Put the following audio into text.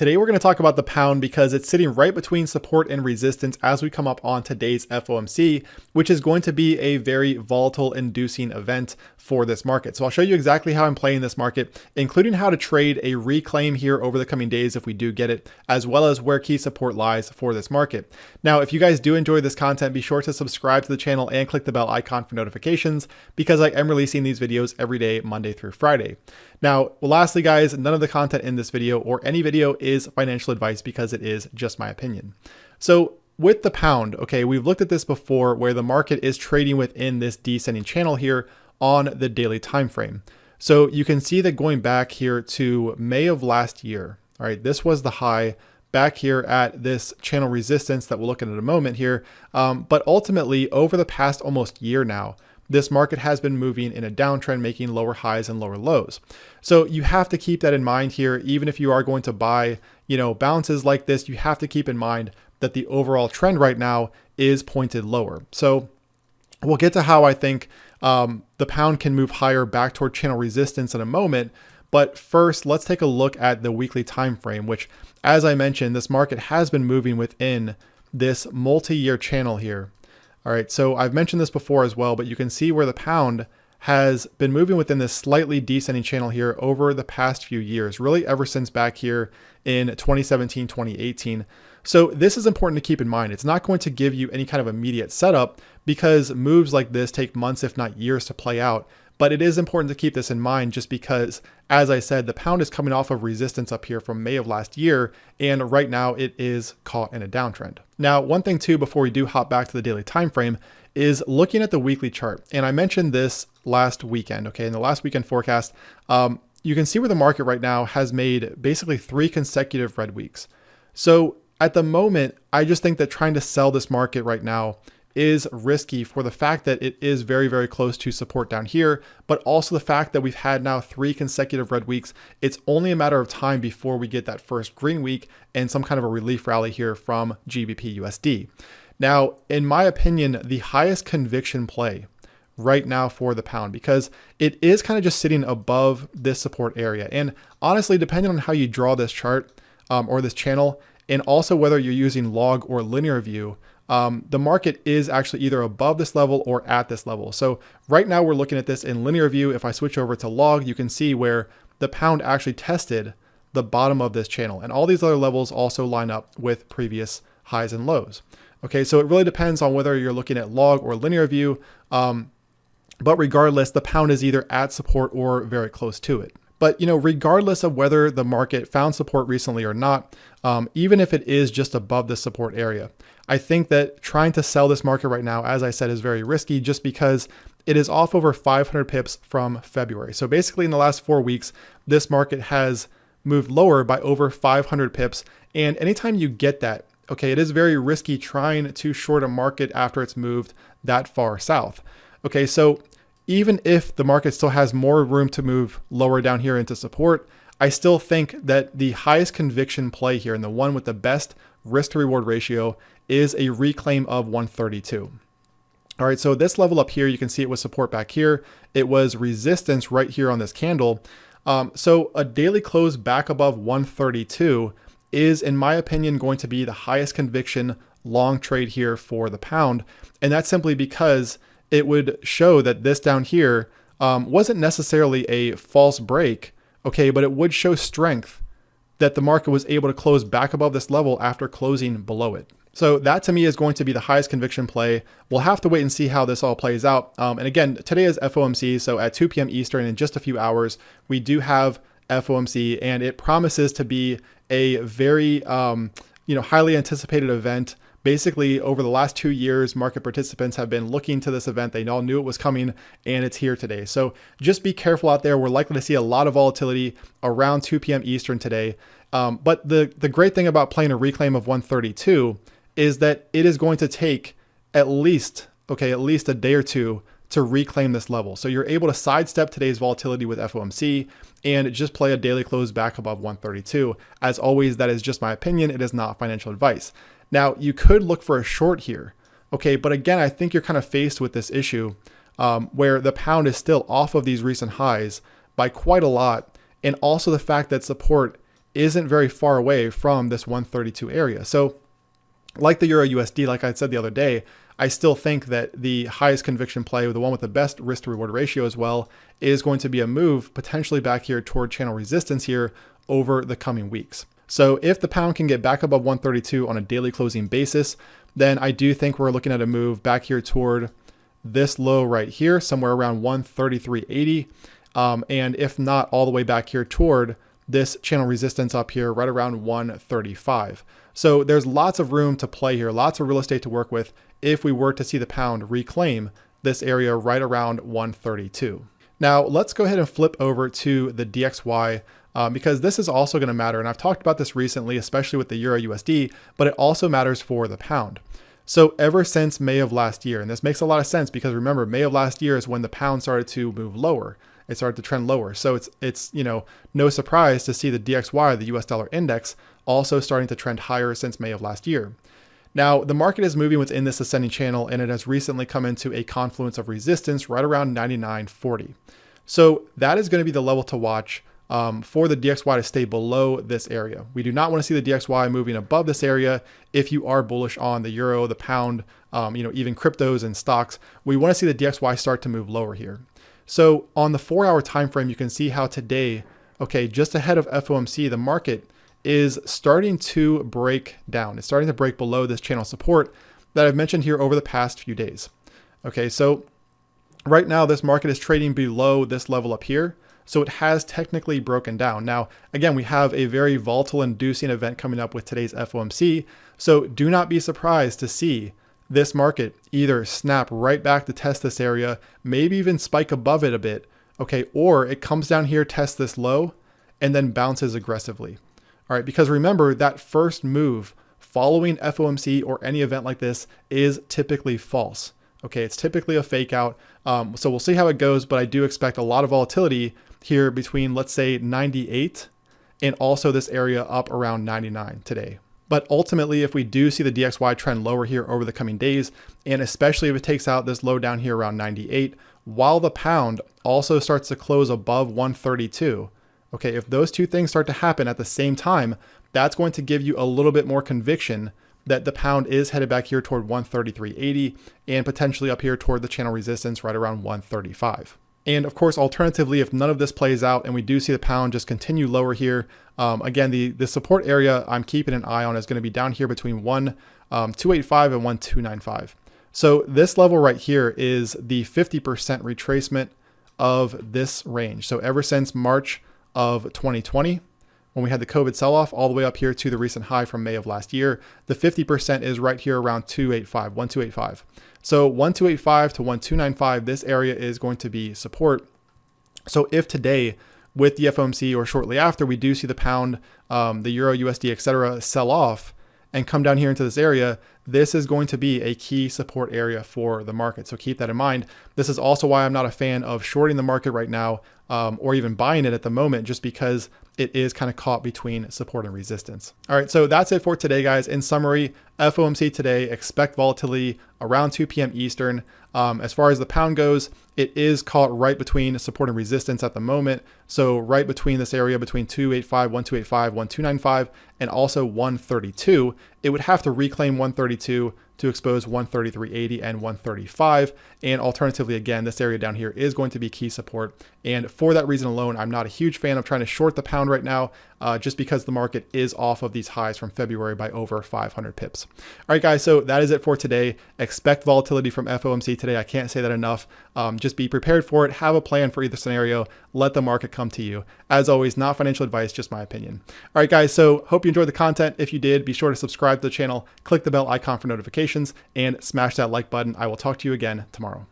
Today we're going to talk about the pound because it's sitting right between support and resistance as we come up on today's FOMC, which is going to be a very volatile inducing event for this market. So I'll show you exactly how I'm playing this market, including how to trade a reclaim here over the coming days if we do get it, as well as where key support lies for this market. Now, if you guys do enjoy this content, be sure to subscribe to the channel and click the bell icon for notifications because I am releasing these videos every day, Monday through Friday. Now, lastly, guys, none of the content in this video or any video is financial advice because it is just my opinion. So with the pound, okay, we've looked at this before where the market is trading within this descending channel here on the daily time frame. So you can see that going back here to May of last year, all right, this was the high back here at this channel resistance that we'll look at in a moment here. But ultimately, over the past almost year now, this market has been moving in a downtrend, making lower highs and lower lows. So you have to keep that in mind here. Even if you are going to buy, bounces like this, you have to keep in mind that the overall trend right now is pointed lower. So we'll get to how I think the pound can move higher back toward channel resistance in a moment. But first, let's take a look at the weekly time frame, which, as I mentioned, this market has been moving within this multi-year channel here. All right, so I've mentioned this before as well, but you can see where the pound has been moving within this slightly descending channel here over the past few years, really ever since back here in 2017, 2018. So this is important to keep in mind. It's not going to give you any kind of immediate setup because moves like this take months, if not years, to play out. But it is important to keep this in mind just because, as I said, the pound is coming off of resistance up here from May of last year, and right now it is caught in a downtrend. Now, one thing too, before we do hop back to the daily time frame, is looking at the weekly chart. And I mentioned this last weekend, okay, in the last weekend forecast, you can see where the market right now has made basically 3 consecutive red weeks. So at the moment, I just think that trying to sell this market right now is risky for the fact that it is very, very close to support down here, but also the fact that we've had now 3 consecutive red weeks. It's only a matter of time before we get that first green week and some kind of a relief rally here from GBPUSD. Now, in my opinion, the highest conviction play right now for the pound, because it is kind of just sitting above this support area. And honestly, depending on how you draw this chart or this channel, and also whether you're using log or linear view, the market is actually either above this level or at this level. So right now we're looking at this in linear view. If I switch over to log, you can see where the pound actually tested the bottom of this channel. And all these other levels also line up with previous highs and lows. Okay, so it really depends on whether you're looking at log or linear view. But regardless, the pound is either at support or very close to it. But, regardless of whether the market found support recently or not, even if it is just above the support area, I think that trying to sell this market right now, as I said, is very risky just because it is off over 500 pips from February. So basically in the last 4 weeks, this market has moved lower by over 500 pips. And anytime you get that, okay, it is very risky trying to short a market after it's moved that far south. Okay, so even if the market still has more room to move lower down here into support, I still think that the highest conviction play here and the one with the best risk to reward ratio is a reclaim of 132. All right, so this level up here, you can see it was support back here. It was resistance right here on this candle. So a daily close back above 132 is, in my opinion, going to be the highest conviction long trade here for the pound. And that's simply because it would show that this down here wasn't necessarily a false break, okay, but it would show strength that the market was able to close back above this level after closing below it. So that to me is going to be the highest conviction play. We'll have to wait and see how this all plays out. And again, today is FOMC, so at 2 p.m. Eastern in just a few hours, we do have FOMC, and it promises to be a very highly anticipated event. Basically, over the last 2 years, market participants have been looking to this event. They all knew it was coming, and it's here today. So just be careful out there. We're likely to see a lot of volatility around 2 p.m. Eastern today. But the great thing about playing a reclaim of 132 is that it is going to take at least a day or two to reclaim this level. So you're able to sidestep today's volatility with FOMC and just play a daily close back above 132. As always, that is just my opinion. It is not financial advice. Now, you could look for a short here, okay? But again, I think you're kind of faced with this issue where the pound is still off of these recent highs by quite a lot. And also the fact that support isn't very far away from this 132 area. So like the Euro USD, like I said the other day, I still think that the highest conviction play, the one with the best risk to reward ratio as well, is going to be a move potentially back here toward channel resistance here over the coming weeks. So if the pound can get back above 132 on a daily closing basis, then I do think we're looking at a move back here toward this low right here, somewhere around 133.80. And if not, all the way back here toward this channel resistance up here, right around 135. So there's lots of room to play here, lots of real estate to work with if we were to see the pound reclaim this area right around 132. Now let's go ahead and flip over to the DXY because this is also going to matter. And I've talked about this recently, especially with the Euro USD, but it also matters for the pound. So ever since May of last year, and this makes a lot of sense because remember, May of last year is when the pound started to move lower. It started to trend lower. So it's no surprise to see the DXY, the US dollar index, also starting to trend higher since May of last year. Now, the market is moving within this ascending channel, and it has recently come into a confluence of resistance right around 99.40. So that is going to be the level to watch for the DXY to stay below this area. We do not want to see the DXY moving above this area if you are bullish on the euro, the pound, even cryptos and stocks. We want to see the DXY start to move lower here. So on the 4-hour time frame, you can see how today, just ahead of FOMC, the market is starting to break down. It's starting to break below this channel support that I've mentioned here over the past few days. Okay, so right now this market is trading below this level up here. So it has technically broken down. Now, again, we have a very volatile inducing event coming up with today's FOMC. So do not be surprised to see this market either snap right back to test this area, maybe even spike above it a bit, or it comes down here, tests this low, and then bounces aggressively. All right, because remember that first move following FOMC or any event like this is typically false. It's typically a fake out. So we'll see how it goes, but I do expect a lot of volatility here between, let's say, 98 and also this area up around 99 today. But ultimately, if we do see the DXY trend lower here over the coming days, and especially if it takes out this low down here around 98, while the pound also starts to close above 132, if those two things start to happen at the same time, that's going to give you a little bit more conviction that the pound is headed back here toward 133.80 and potentially up here toward the channel resistance right around 135. And of course, alternatively, if none of this plays out and we do see the pound just continue lower here, again, the support area I'm keeping an eye on is going to be down here between 1,285 and 1,295. So this level right here is the 50% retracement of this range. So ever since March of 2020, when we had the COVID sell-off all the way up here to the recent high from May of last year, the 50% is right here around 1,285. So 1,285 to 1,295, this area is going to be support. So if today with the FOMC or shortly after, we do see the pound, the euro, USD, etc., sell off and come down here into this area, this is going to be a key support area for the market. So keep that in mind. This is also why I'm not a fan of shorting the market right now or even buying it at the moment, just because it is kind of caught between support and resistance. All right, so that's it for today, guys. In summary, FOMC today, expect volatility around 2 p.m. Eastern. As far as the pound goes, it is caught right between support and resistance at the moment. So right between this area between 1,285, 1,295, and also 132. It would have to reclaim 132 to expose 133.80 and 135. And alternatively, again, this area down here is going to be key support. And for that reason alone, I'm not a huge fan of trying to short the pound right now, just because the market is off of these highs from February by over 500 pips. All right, guys, so that is it for today. Expect volatility from FOMC today. I can't say that enough. Just be prepared for it. Have a plan for either scenario. Let the market come to you. As always, not financial advice, just my opinion. All right, guys, so hope you enjoyed the content. If you did, be sure to subscribe to the channel, click the bell icon for notifications, and smash that like button. I will talk to you again tomorrow.